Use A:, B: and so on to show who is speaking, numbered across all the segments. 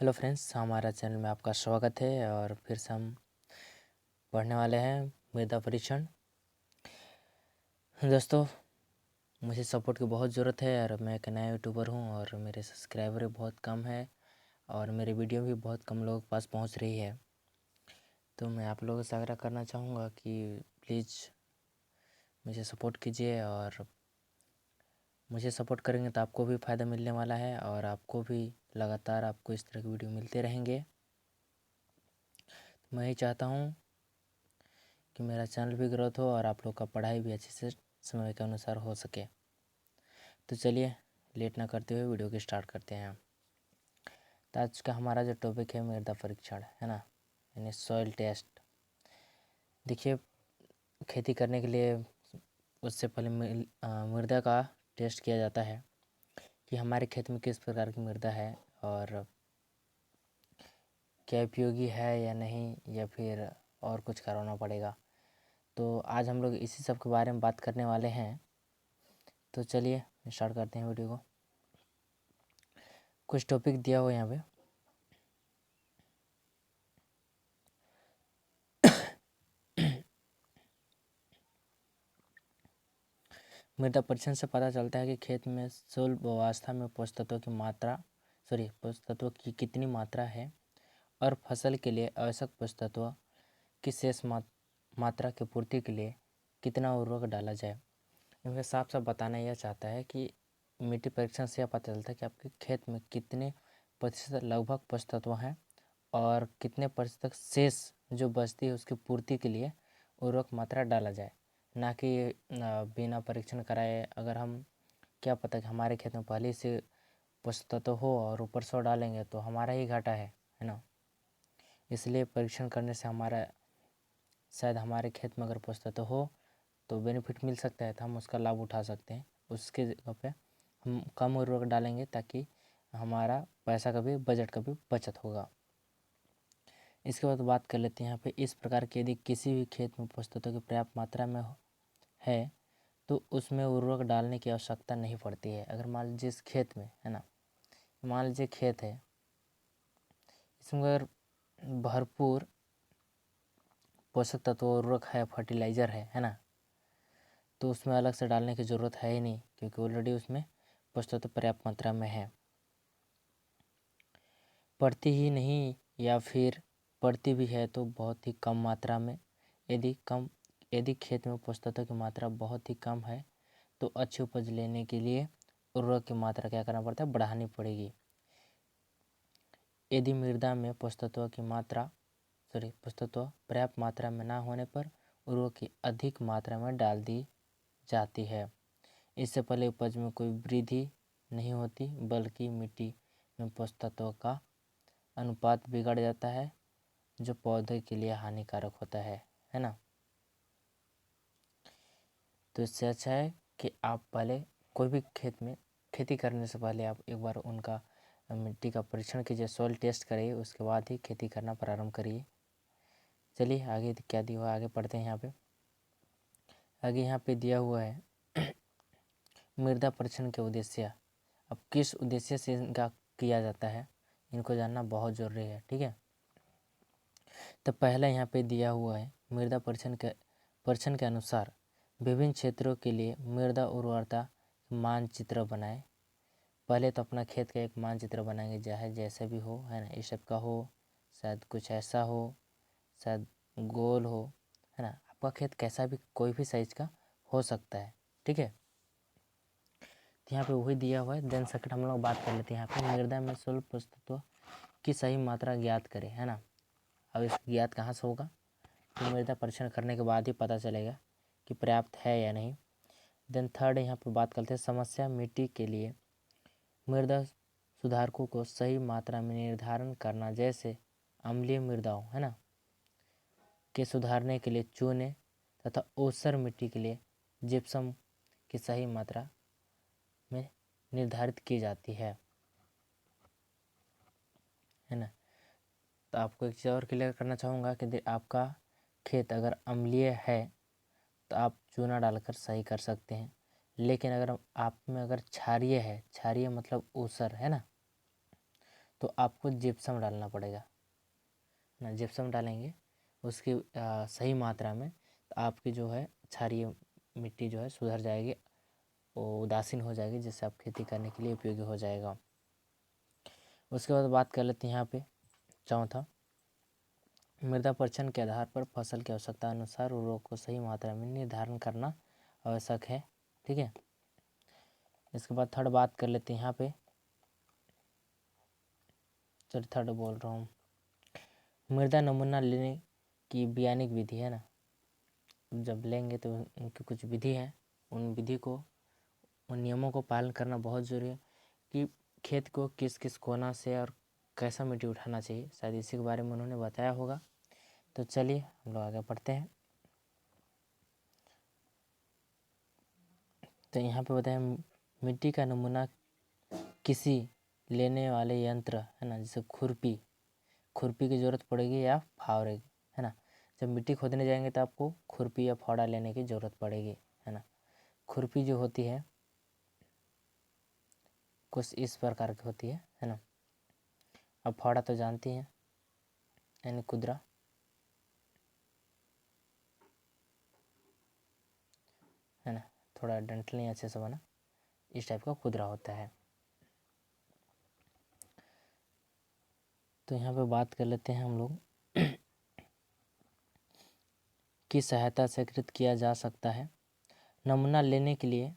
A: Hello friends, हमारा channel में आपका स्वागत है। और फिर से हम पढ़ने वाले हैं मृदा परीक्षण। दोस्तों, मुझे सपोर्ट की बहुत ज़रूरत है और मैं एक नया यूट्यूबर हूं और मेरे सब्सक्राइबर भी बहुत कम है और मेरी वीडियो भी बहुत कम लोगों के पास पहुंच रही है। तो मैं आप लोगों से आग्रह करना चाहूँगा कि प्लीज़ मुझे सपोर्ट कीजिए। और मुझे सपोर्ट करेंगे तो आपको भी फ़ायदा मिलने वाला है और आपको भी लगातार आपको इस तरह की वीडियो मिलते रहेंगे। मैं ही चाहता हूँ कि मेरा चैनल भी ग्रोथ हो और आप लोग का पढ़ाई भी अच्छे से समय के अनुसार हो सके। तो चलिए लेट ना करते हुए वीडियो की स्टार्ट करते हैं। तो आज का हमारा जो टॉपिक है मृदा परीक्षण है ना, यानी सॉइल टेस्ट। देखिए, खेती करने के लिए उससे पहले मृदा का टेस्ट किया जाता है कि हमारे खेत में किस प्रकार की मृदा है और क्या उपयोगी है या नहीं, या फिर और कुछ करवाना पड़ेगा। तो आज हम लोग इसी सब के बारे में बात करने वाले हैं। तो चलिए स्टार्ट करते हैं वीडियो को। कुछ टॉपिक दिया हुआ यहाँ पे। मृदा परीक्षण से पता चलता है कि खेत में स्थूल अवस्था में पोषक तत्व की कितनी मात्रा है और फसल के लिए आवश्यक पोषक तत्व की शेष मात्रा की पूर्ति के लिए कितना उर्वरक डाला जाए। इनमें साफ साफ बताना यह चाहता है कि मिट्टी परीक्षण से यह पता चलता है कि आपके खेत में कितने प्रतिशत लगभग पोषक तत्व हैं और कितने प्रतिशत शेष जो बचती है उसकी पूर्ति के लिए उर्वरक मात्रा डाला जाए। ना कि बिना परीक्षण कराए अगर हम क्या पता कि हमारे खेत में पहले से पोषक तत्व हो और ऊपर से डालेंगे तो हमारा ही घाटा है ना। इसलिए परीक्षण करने से हमारा शायद हमारे खेत में अगर पोषक तत्व हो तो बेनिफिट मिल सकता है, तो हम उसका लाभ उठा सकते हैं। उसके जगह पे हम कम उर्वरक डालेंगे ताकि हमारा पैसा का भी बजट का भी बचत होगा। इसके बाद बात कर लेते हैं यहाँ पे इस प्रकार के यदि किसी भी खेत में पोषक तत्वों की पर्याप्त मात्रा में है तो उसमें उर्वरक डालने की आवश्यकता नहीं पड़ती है। अगर मान लीजिए इस खेत में है ना, मान लीजिए खेत है, इसमें अगर भरपूर पोषक तत्व उर्वरक है, फर्टिलाइज़र है ना, तो उसमें अलग से डालने की ज़रूरत है ही नहीं क्योंकि ऑलरेडी उसमें पोषक तत्व पर्याप्त मात्रा में है। पड़ती ही नहीं या फिर पड़ती भी है तो बहुत ही कम मात्रा में। यदि खेत में पोषक तत्व की मात्रा बहुत ही कम है तो अच्छी उपज लेने के लिए उर्वरक की मात्रा क्या करना पड़ता है, बढ़ानी पड़ेगी। यदि मृदा में पोषक तत्व पर्याप्त मात्रा में ना होने पर उर्वरक की अधिक मात्रा में डाल दी जाती है। इससे पहले उपज में कोई वृद्धि नहीं होती बल्कि मिट्टी में पोषक तत्वों का अनुपात बिगड़ जाता है जो पौधे के लिए हानिकारक होता है ना। तो इससे अच्छा है कि आप पहले कोई भी खेत में खेती करने से पहले आप एक बार उनका मिट्टी का परीक्षण कीजिए, सॉइल टेस्ट करिए, उसके बाद ही खेती करना प्रारंभ करिए। चलिए आगे क्या दिया हुआ है, आगे पढ़ते हैं। यहाँ पे आगे यहाँ पे दिया हुआ है मृदा परीक्षण के उद्देश्य। अब किस उद्देश्य से इनका किया जाता है इनको जानना बहुत ज़रूरी है, ठीक है। तो पहला यहाँ पे दिया हुआ है मृदा परीक्षण के अनुसार विभिन्न क्षेत्रों के लिए मृदा उर्वरता मानचित्र बनाएं। पहले तो अपना खेत का एक मानचित्र बनाएंगे, चाहे जैसे भी हो, है ना, इस टाइप का हो, शायद कुछ ऐसा हो, शायद गोल हो, है ना। आपका खेत कैसा भी कोई भी साइज का हो सकता है, ठीक है। तो यहाँ पे वही दिया हुआ है। देन सेकंड हम लोग बात कर लेते हैं यहाँ पे मृदा में स्थूल पोषक तत्व की सही मात्रा ज्ञात करें, है ना। अब इसको ज्ञात कहाँ से होगा, तो मृदा परीक्षण करने के बाद ही पता चलेगा कि पर्याप्त है या नहीं। देन थर्ड यहाँ पे बात करते हैं समस्या मिट्टी के लिए मृदा सुधारकों को सही मात्रा में निर्धारण करना, जैसे अम्लीय मृदाओं, है ना, के सुधारने के लिए चूने तथा ऊसर मिट्टी के लिए जिप्सम की सही मात्रा में निर्धारित की जाती है ना। तो आपको एक चीज़ और क्लियर करना चाहूँगा कि आपका खेत अगर अम्लीय है तो आप चूना डालकर सही कर सकते हैं। लेकिन अगर आप में अगर क्षारीय है, क्षारीय मतलब ऊसर, है ना, तो आपको जिप्सम डालना पड़ेगा ना। जिप्सम डालेंगे उसकी सही मात्रा में, तो आपकी जो है क्षारीय मिट्टी जो है सुधर जाएगी, वो उदासीन हो जाएगी, जिससे आप खेती करने के लिए उपयोगी हो जाएगा। उसके बाद बात कर लेते हैं यहाँ पे चौथा, मृदा परीक्षण के आधार पर फसल की आवश्यकता अनुसार उर्वरक को सही मात्रा में निर्धारण करना आवश्यक है। ठीक है। इसके बाद थर्ड बात कर लेते हैं यहाँ पे, चलिए थर्ड बोल रहा हूँ, मृदा नमूना लेने की वैज्ञानिक विधि है ना। जब लेंगे तो उनकी कुछ विधि है, उन विधि को, उन नियमों को पालन करना बहुत ज़रूरी है कि खेत को किस किस कोना से और कैसा मिट्टी उठाना चाहिए, शायद इसी के बारे में उन्होंने बताया होगा। तो चलिए हम लोग आगे पढ़ते हैं। तो यहाँ पे बताएं, मिट्टी का नमूना किसी लेने वाले यंत्र है ना, जैसे खुरपी की ज़रूरत पड़ेगी या फावड़े, है ना। जब मिट्टी खोदने जाएंगे तो आपको खुरपी या फावड़ा लेने की ज़रूरत पड़ेगी, है ना। खुरपी जो होती है कुछ इस प्रकार की होती है ना। अब फावड़ा तो जानती हैं, यानी खुदरा, है ना, थोड़ा डंठल नहीं अच्छे से बना, इस टाइप का खुदरा होता है। तो यहाँ पे बात कर लेते हैं हम लोग की सहायता से कृत किया जा सकता है। नमूना लेने के लिए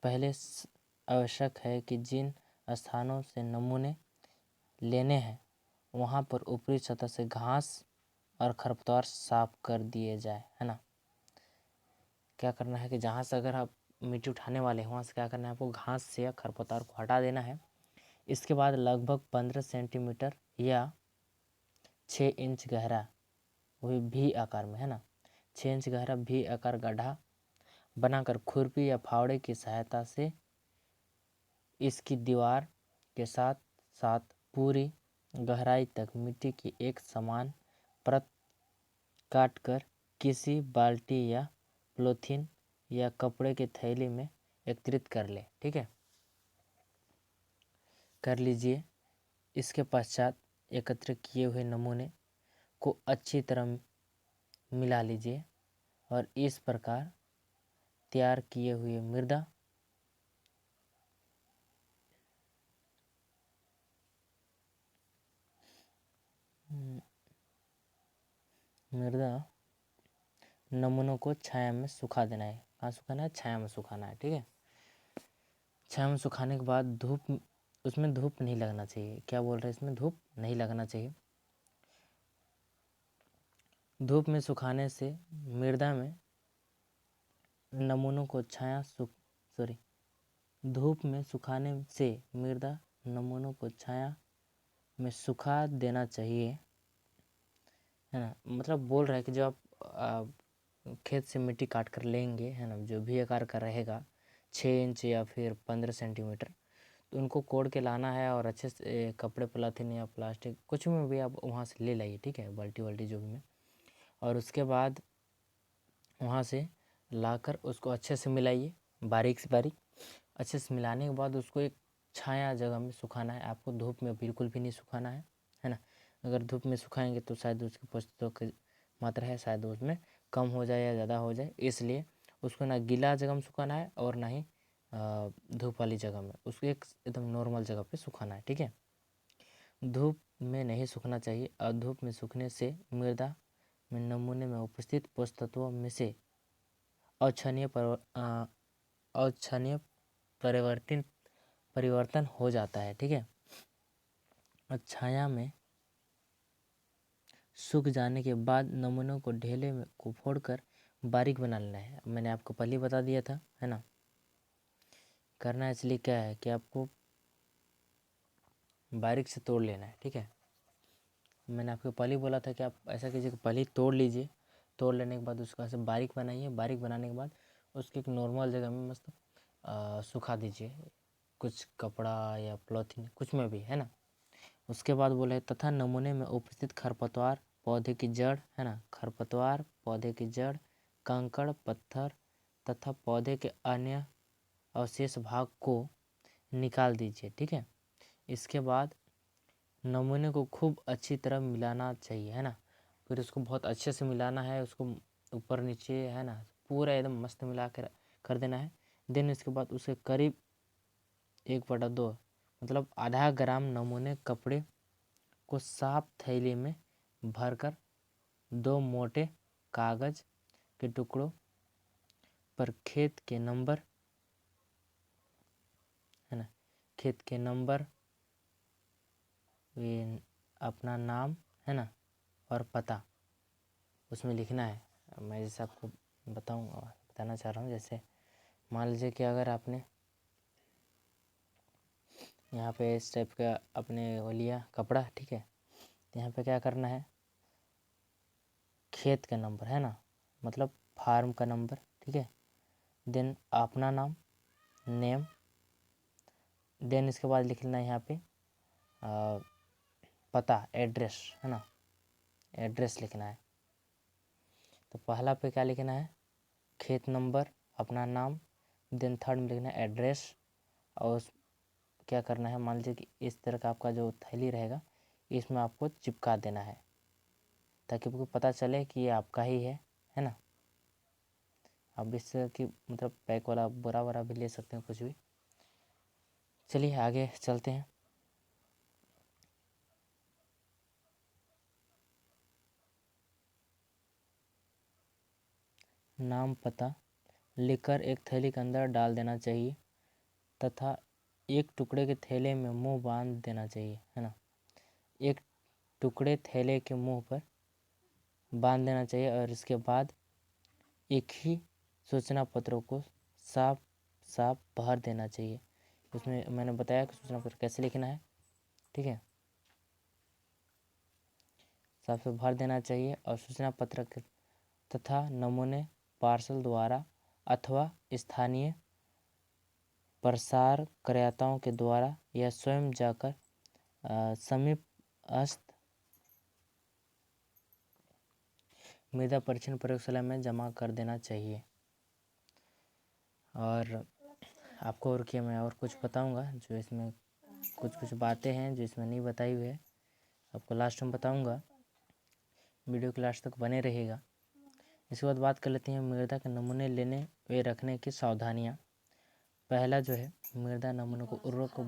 A: पहले आवश्यक है कि जिन स्थानों से नमूने लेने हैं वहाँ पर ऊपरी सतह से घास और खरपतवार साफ कर दिए जाए, है ना। क्या करना है कि जहाँ से अगर आप मिट्टी उठाने वाले हैं वहाँ से क्या करना है, आपको घास से या खरपतवार को हटा देना है। इसके बाद लगभग 15 सेंटीमीटर या 6 इंच गहरा, वही भी आकार में, है ना, 6 इंच गहरा भी आकार गड्ढा बनाकर खुरपी या फावड़े की सहायता से इसकी दीवार के साथ साथ पूरी गहराई तक मिट्टी की एक समान परत काटकर किसी बाल्टी या पॉलीथीन या कपड़े की थैली में एकत्रित कर ले। ठीक है, कर लीजिए। इसके पश्चात एकत्र किए हुए नमूने को अच्छी तरह मिला लीजिए और इस प्रकार तैयार किए हुए मृदा नमूनों को छाया में सुखा देना है। कहाँ सुखाना है? छाया में सुखाना है। ठीक है, छाया में सुखाने के बाद धूप, उसमें धूप नहीं लगना चाहिए। क्या बोल रहे हैं, इसमें धूप नहीं लगना चाहिए। धूप में सुखाने से मृदा में नमूनों को धूप में सुखाने से मृदा नमूनों को छाया में सुखा देना चाहिए, है ना। मतलब बोल रहा है कि जब आप खेत से मिट्टी काट कर लेंगे, है ना, जो भी आकार का रहेगा 6 इंच या फिर 15 सेंटीमीटर, तो उनको कोड़ के लाना है और अच्छे से कपड़े, पॉलीथीन या प्लास्टिक कुछ में भी आप वहाँ से ले लाइए। ठीक है, बाल्टी वाल्टी जो भी में, और उसके बाद वहाँ से लाकर उसको अच्छे से मिलाइए, बारीक से बारीक। अच्छे से मिलाने के बाद उसको एक छाया जगह में सुखाना है। आपको धूप में बिल्कुल भी नहीं सुखाना है ना। अगर धूप में सुखाएंगे तो शायद उसकी पोषक की मात्रा है शायद उसमें कम हो जाए या ज़्यादा हो जाए, इसलिए उसको ना गीला जगह में सुखाना है और ना ही धूप वाली जगह में, उसको एक एकदम नॉर्मल जगह पे सुखाना है। ठीक है, धूप में नहीं सूखना चाहिए और धूप में सूखने से मृदा में नमूने में उपस्थित पोषक तत्वों में से अक्षणीय परिवर्तन हो जाता है। ठीक है, और छाया में सूख जाने के बाद नमूनों को ढेले में को फोड़कर बारीक बना लेना है। मैंने आपको पहले बता दिया था, है ना। करना इसलिए क्या है कि आपको बारीक से तोड़ लेना है। ठीक है, मैंने आपको पहले बोला था कि आप ऐसा कीजिए कि पहले तोड़ लीजिए, तोड़ लेने के बाद उसका ऐसे बारीक बनाइए। बारीक बनाने के बाद उसके एक नॉर्मल जगह में मस्त सुखा दीजिए, कुछ कपड़ा या पॉलीथीन कुछ में भी, है ना। उसके बाद बोले तथा नमूने में उपस्थित खरपतवार पौधे की जड़, है ना, खरपतवार पौधे की जड़, कंकड़, पत्थर तथा पौधे के अन्य अवशेष भाग को निकाल दीजिए। ठीक है, इसके बाद नमूने को खूब अच्छी तरह मिलाना चाहिए, है ना। फिर उसको बहुत अच्छे से मिलाना है, उसको ऊपर नीचे, है ना, पूरा एकदम मस्त मिला कर देना है। देन इसके बाद उसे करीब 1/2 मतलब आधा ग्राम नमूने कपड़े को साफ थैली में भरकर 2 मोटे कागज के टुकड़ों पर खेत के नंबर, है ना, खेत के नंबर, अपना नाम, है ना, और पता उसमें लिखना है। मैं जैसे आपको बताना चाह रहा हूँ, जैसे मान लीजिए कि अगर आपने यहाँ पे इस टाइप का अपने वो लिया कपड़ा, ठीक है, तो यहाँ पे क्या करना है, खेत का नंबर, है ना, मतलब फार्म का नंबर, ठीक है, देन अपना नाम, नेम, देन इसके बाद लिख लेना है यहाँ पे पता, एड्रेस, है ना, एड्रेस लिखना है। तो पहला पे क्या लिखना है, खेत नंबर, अपना नाम, देन थर्ड में लिखना है एड्रेस। और क्या करना है, मान लीजिए कि इस तरह का आपका जो थैली रहेगा इसमें आपको चिपका देना है, ताकि आपको पता चले कि ये आपका ही है ना। आप इस तरह की मतलब पैक वाला बोरा वरा भी ले सकते हैं, कुछ भी। चलिए आगे चलते हैं। नाम पता लिखकर एक थैली के अंदर डाल देना चाहिए तथा एक टुकड़े के थैले में मुंह बांध देना चाहिए, है ना। एक टुकड़े थैले के मुंह पर बांध देना चाहिए और इसके बाद एक ही सूचना पत्रों को साफ साफ भर देना चाहिए। उसमें मैंने बताया कि सूचना पत्र कैसे लिखना है, ठीक है, साफ साफ भर देना चाहिए। और सूचना पत्र तथा नमूने पार्सल द्वारा अथवा स्थानीय प्रसारकर्ताओं के द्वारा या स्वयं जाकर समीपस्थ मृदा परीक्षण प्रयोगशाला में जमा कर देना चाहिए। और आपको और क्या मैं और कुछ बताऊंगा, जो इसमें कुछ बातें हैं जो इसमें नहीं बताई हुई है, आपको लास्ट में बताऊंगा। वीडियो के लास्ट तक बने रहेगा। इसके बाद बात कर लेते हैं मृदा के नमूने लेने व रखने की सावधानियाँ। पहला जो है, मृदा नमूनों को उर्वरक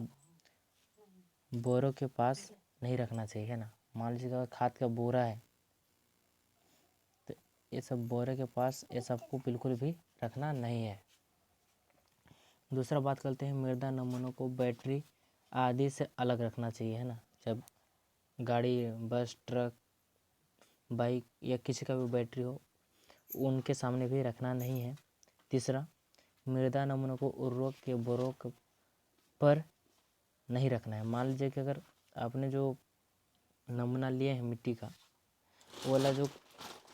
A: बोरों के पास नहीं रखना चाहिए, है ना। मान लीजिए अगर खाद का बोरा है तो ये सब बोरे के पास ये सबको बिल्कुल भी रखना नहीं है। दूसरा बात करते हैं, मृदा नमूनों को बैटरी आदि से अलग रखना चाहिए, है ना। जब गाड़ी, बस, ट्रक, बाइक या किसी का भी बैटरी हो, उनके सामने भी रखना नहीं है। तीसरा, मृदा नमूनों को उर्वरक के बोरों पर नहीं रखना है। मान लीजिए कि अगर आपने जो नमूना लिए हैं मिट्टी का, वो वाला जो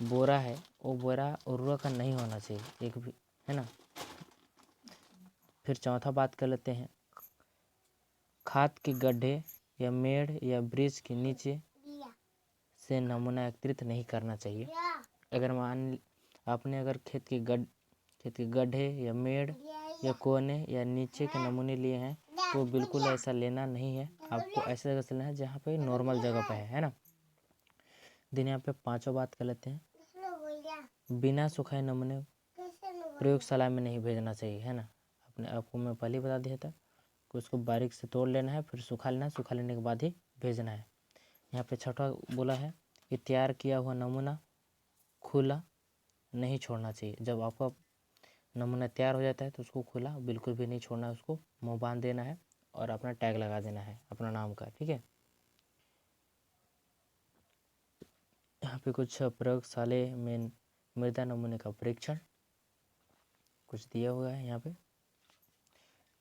A: बोरा है वो बोरा उर्वरक का नहीं होना चाहिए एक भी, है ना। फिर चौथा बात कर लेते हैं, खाद के गड्ढे या मेड़ या ब्रिज के नीचे से नमूना एकत्रित नहीं करना चाहिए। अगर आपने अगर खेत के गड्ढे या मेड़ या कोने या नीचे के नमूने लिए हैं तो बिल्कुल ऐसा लेना नहीं है। आपको ऐसे जगह से लेना है जहाँ पे नॉर्मल जगह पे है ना। दिन यहाँ पे पांचों बात कर लेते हैं, बिना सुखाए नमूने प्रयोगशाला में नहीं भेजना चाहिए, है ना। आपको मैं पहले ही बता दिया था कि उसको बारीक से तोड़ लेना है, फिर सुखा लेना है, सुखा लेने के बाद ही भेजना है। यहाँ पे छठा बोला है कि तैयार किया हुआ नमूना खुला नहीं छोड़ना चाहिए। जब आपका नमूना तैयार हो जाता है तो उसको खुला बिल्कुल भी नहीं छोड़ना है, उसको मुंह बांध देना है और अपना टैग लगा देना है अपना नाम का, ठीक है। यहाँ पे कुछ प्रयोगशाला में मृदा नमूने का परीक्षण कुछ दिया हुआ है यहाँ पे।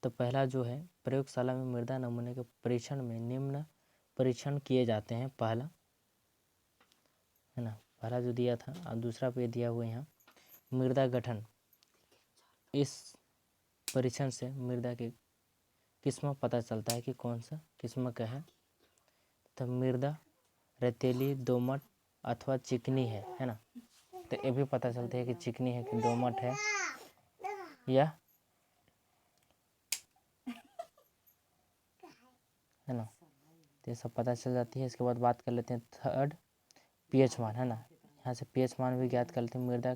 A: तो पहला जो है, प्रयोगशाला में मृदा नमूने के परीक्षण में निम्न परीक्षण किए जाते हैं। पहला, है ना, पहला जो दिया था और दूसरा पे दिया हुआ है यहाँ, मृदा गठन। इस परीक्षण से मृदा की किस्म पता चलता है कि कौन सा किस्म का है। तो मृदा रेतीली, दोमट अथवा चिकनी है ना। तो ये भी पता चलता है कि चिकनी है कि दोमट है या, है ना। तो ये सब पता चल जाती है। इसके बाद बात कर लेते हैं थर्ड पीएच मान, है ना। यहाँ से पीएच मान भी ज्ञात कर लेते हैं मृदा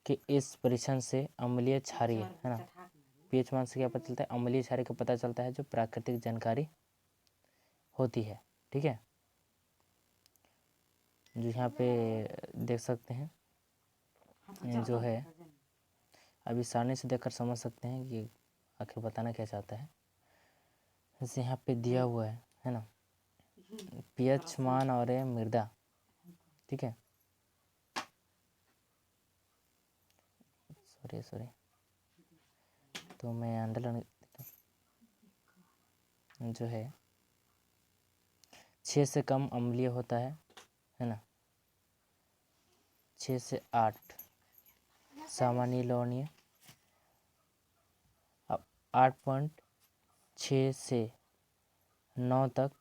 A: के इस परीक्षण से अम्लीय क्षारीय, है ना। पीएच मान से क्या पता चलता है, अम्लीय क्षारीय का पता चलता है, जो प्राकृतिक जानकारी होती है, ठीक है। जो यहाँ पे देख सकते हैं, जो है अभी सारणी से देखकर समझ सकते हैं कि आखिर बताना क्या चाहता है। जैसे यहाँ पे दिया हुआ है ना, पीएच मान और मृदा, ठीक है। सॉरी तो मैं अंडरलाइन जो है 6 से कम अम्लीय होता है ना। 6 से 8 सामान्य लवणीय, अब 8.6 से 9 तक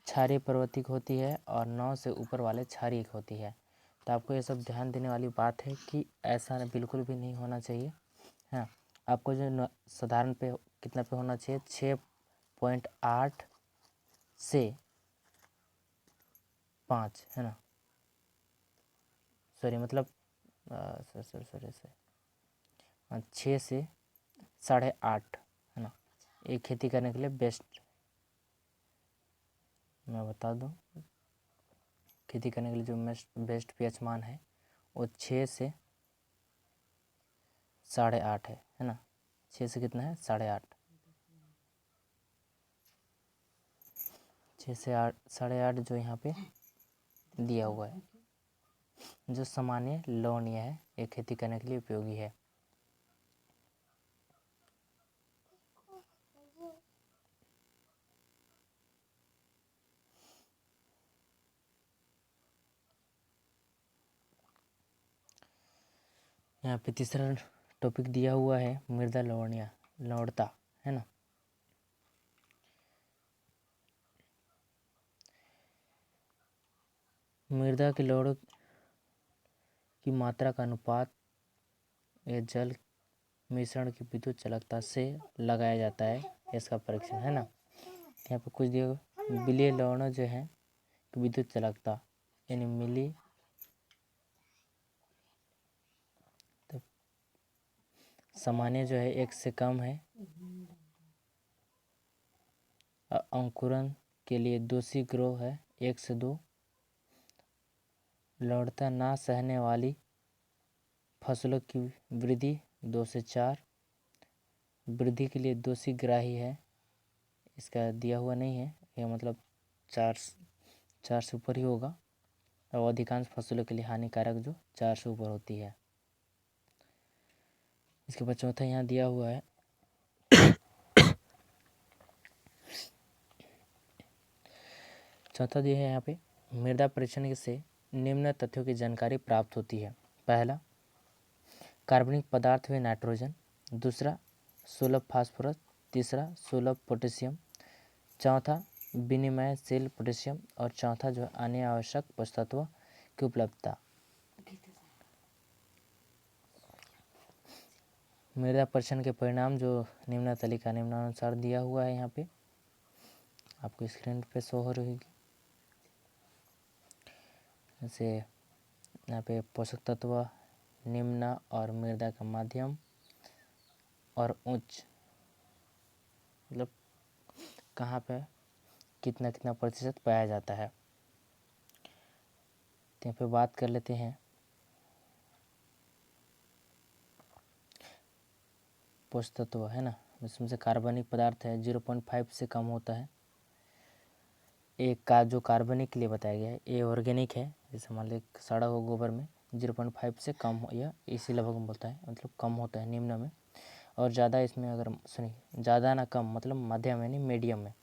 A: क्षारीय पर्वतिक होती है और 9 से ऊपर वाले क्षारीय होती है। तो आपको ये सब ध्यान देने वाली बात है कि ऐसा बिल्कुल भी नहीं होना चाहिए। हाँ, आपको जो साधारण पे कितना पे होना चाहिए, 6.8 से 5, है ना। सॉरी मतलब सॉरी 6 से 8.5, है ना। एक खेती करने के लिए बेस्ट, मैं बता दूं, खेती करने के लिए जो बेस्ट पीएच मान है वो 6 से 8.5 है ना। 6 से कितना है, 8.5। 6 से 8, 8.5 जो यहाँ पे दिया हुआ है, जो सामान्य लवणीय है, ये खेती करने के लिए उपयोगी है। यहाँ पे तीसरा टॉपिक दिया हुआ है मृदा लवणता, है ना। मृदा की लवण की मात्रा का अनुपात या जल मिश्रण की विद्युत चालकता से लगाया जाता है, इसका परीक्षण, है ना। यहाँ पे कुछ दिया विलीय लवण जो है विद्युत चालकता यानी मिली, तो सामान्य जो है 1 से कम है। अंकुरन के लिए दोषी ग्रोह है 1 से 2। लवणता ना सहने वाली फसलों की वृद्धि 2 से 4। वृद्धि के लिए दोषी ग्राही है, इसका दिया हुआ नहीं है, यह मतलब 4 से ऊपर ही होगा। और अधिकांश फसलों के लिए हानिकारक जो 4 से ऊपर होती है। इसके बाद चौथा यहाँ दिया हुआ है चौथा दिया है यहाँ पे, मृदा परीक्षण से निम्न तथ्यों की जानकारी प्राप्त होती है। पहला, कार्बनिक पदार्थ व नाइट्रोजन। दूसरा, सुलभ फास्फोरस। तीसरा, सुलभ पोटेशियम। चौथा, विनिमयशील पोटेशियम। और चौथा जो अन्य आवश्यक पोषक तत्वों की उपलब्धता। मृदा परीक्षण के परिणाम जो निम्न तालिका निम्नानुसार दिया हुआ है, यहाँ पे आपको स्क्रीन पे शो हो रही होगी। जैसे यहाँ पे पोषक तत्व निम्न और मृदा का मध्यम और उच्च, मतलब कहाँ पे कितना कितना प्रतिशत पाया जाता है। तो यहाँ पे बात कर लेते हैं पोषक तत्व, है ना। इसमें से कार्बनिक पदार्थ है 0.5 से कम होता है। एक का जो कार्बनिक के लिए बताया गया है, ये ऑर्गेनिक है, जैसे मान लीजिए सड़ा हुआ गोबर में 0.5 से कम या इसी लगभग में बोलता है, मतलब कम होता है निम्न में। और ज़्यादा इसमें अगर सुनिए, ज़्यादा ना कम मतलब मध्यम यानी मीडियम में,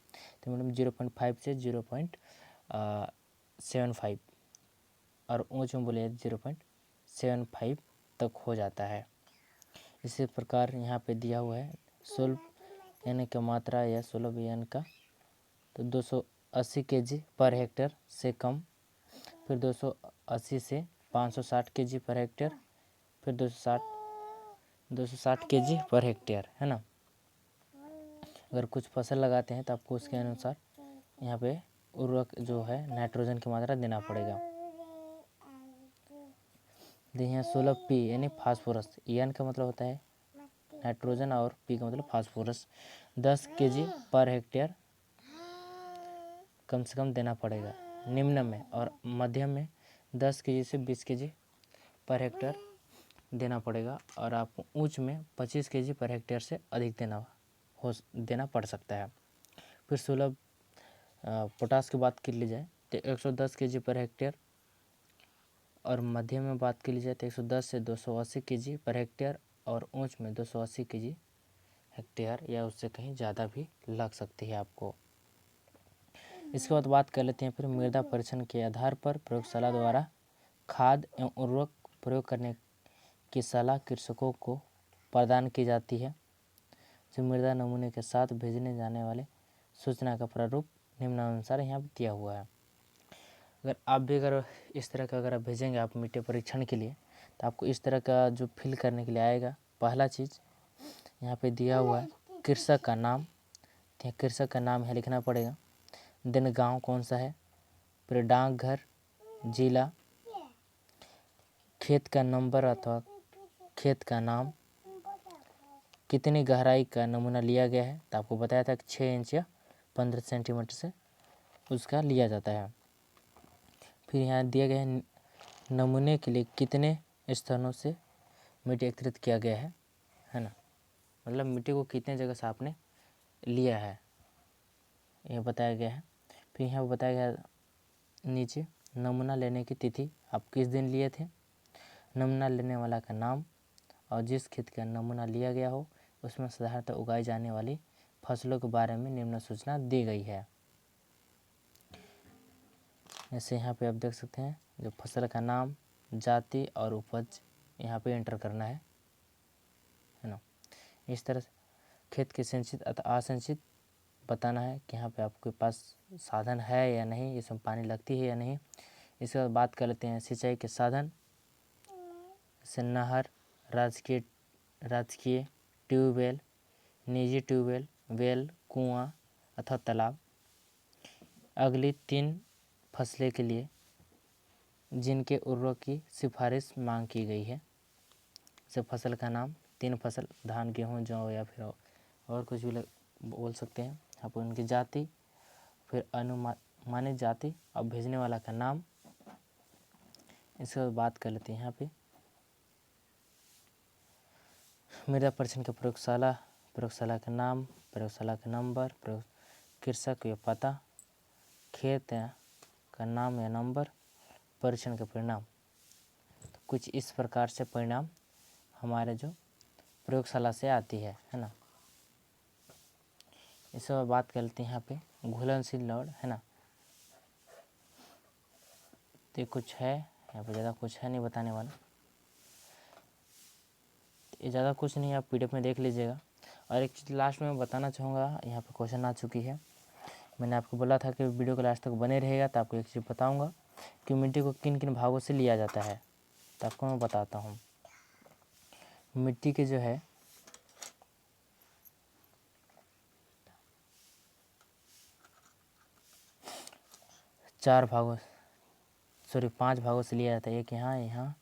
A: तो मतलब 0.5 से 0.75 और ऊँच में बोले 0.75 तक हो जाता है। इसी प्रकार यहाँ पे दिया हुआ है सुलभ यानी का मात्रा या सुलभ यानी का, तो 280 केजी पर हेक्टेयर से कम, फिर 280 से 560 केजी पर हेक्टेयर, फिर 260 केजी पर हेक्टेयर, है ना। अगर कुछ फसल लगाते हैं तो आपको उसके अनुसार यहाँ पे उर्वरक जो है नाइट्रोजन की मात्रा देना पड़ेगा। देखिए 16 पी यानी फास्फोरस, एन का मतलब होता है नाइट्रोजन और पी का मतलब फास्फोरस 10 kg पर हेक्टेयर कम से कम देना पड़ेगा निम्न में, और मध्यम में 10 kg से 20 kg पर हेक्टेयर देना पड़ेगा, और आपको ऊंच में 25 kg पर हेक्टेयर से अधिक देना पड़ सकता है। फिर 16 पोटास की बात कर ली जाए तो 110 kg पर हेक्टेयर, और मध्यम में बात की जाए तो 110 से 280 kg पर हेक्टेयर, और ऊंच में 280 kg हेक्टेयर या उससे कहीं ज़्यादा भी लग सकती है आपको। इसके बाद बात कर लेते हैं फिर मृदा परीक्षण के आधार पर प्रयोगशाला द्वारा खाद एवं उर्वरक प्रयोग करने की सलाह कृषकों को प्रदान की जाती है। जो मृदा नमूने के साथ भेजने जाने वाले सूचना का प्रारूप निम्नानुसार यहाँ दिया हुआ है। अगर इस तरह का आप भेजेंगे आप मिट्टी परीक्षण के लिए, तो आपको इस तरह का जो फिल करने के लिए आएगा। पहला चीज़ यहाँ पे दिया हुआ है कृषक का नाम, तो कृषक का नाम यहाँ लिखना पड़ेगा। देन गांव कौन सा है, फिर डाकघर, जिला, खेत का नंबर अथवा खेत का नाम, कितनी गहराई का नमूना लिया गया है, तो आपको बताया था कि 6 इंच या 15 सेंटीमीटर से उसका लिया जाता है। फिर यहाँ दिया गया है नमूने के लिए कितने स्थानों से मिट्टी एकत्रित किया गया है ना, मतलब मिट्टी को कितने जगह से आपने लिया है यह बताया गया है। फिर यहाँ बताया गया नीचे नमूना लेने की तिथि, आप किस दिन लिए थे, नमूना लेने वाला का नाम, और जिस खेत का नमूना लिया गया हो उसमें साधारणतः उगाई जाने वाली फसलों के बारे में निम्न सूचना दी गई है। जैसे यहाँ पे आप देख सकते हैं जो फसल का नाम, जाति और उपज यहाँ पे एंटर करना है ना। इस तरह से खेत के सिंचित अथवा असिंचित बताना है कि यहाँ पे आपके पास साधन है या नहीं, इसमें पानी लगती है या नहीं। इसके बाद बात कर लेते हैं सिंचाई के साधन, जैसे नहर, राजकीय ट्यूबवेल, निजी ट्यूबवेल, वेल, कुआं अथवा तालाब। अगली 3 फसलें के लिए जिनके उर्वरक की सिफारिश मांग की गई है, जैसे फसल का नाम, 3 फसल धान, गेहूँ, जौ या फिर और कुछ भी बोल सकते हैं आप, उनकी जाति, फिर अनुमानित जाति और भेजने वाला का नाम। इसके बाद बात कर लेते हैं यहाँ पे मृदा परीक्षण के प्रयोगशाला का नाम, प्रयोगशाला का नंबर, कृषक या पता, खेत का नाम या नंबर, परीक्षण के परिणाम। तो कुछ इस प्रकार से परिणाम हमारे जो प्रयोगशाला से आती है ना। इस पर बात कर लेते हैं यहाँ पे घुलनशील लवण है ना, तो कुछ है यहाँ पे, ज़्यादा कुछ है नहीं बताने वाला, ये ज़्यादा कुछ नहीं, आप पीडीएफ में देख लीजिएगा। और एक चीज़ लास्ट में मैं बताना चाहूँगा, यहाँ पे क्वेश्चन आ चुकी है। मैंने आपको बोला था कि वीडियो को लास्ट तक बने रहेगा, तो आपको एक चीज़ बताऊँगा कि मिट्टी को किन किन भागों से लिया जाता है, तो आपको मैं बताता हूँ। मिट्टी के जो है 5 भागों से लिया जाता है। एक यहाँ, यहाँ,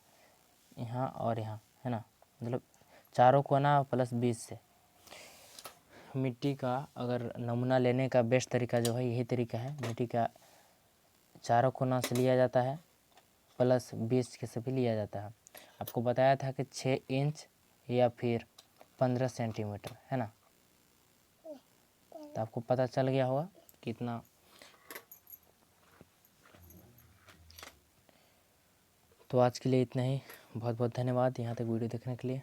A: यहाँ और यहाँ है ना, मतलब चारों कोना प्लस 20 से। मिट्टी का अगर नमूना लेने का बेस्ट तरीका जो है यही तरीका है, मिट्टी का चारों कोना से लिया जाता है प्लस 20 के से भी लिया जाता है। आपको बताया था कि 6 इंच या फिर 15 सेंटीमीटर है ना, तो आपको पता चल गया होगा कितना। तो आज के लिए इतना ही, बहुत बहुत धन्यवाद यहाँ तक वीडियो देखने के लिए।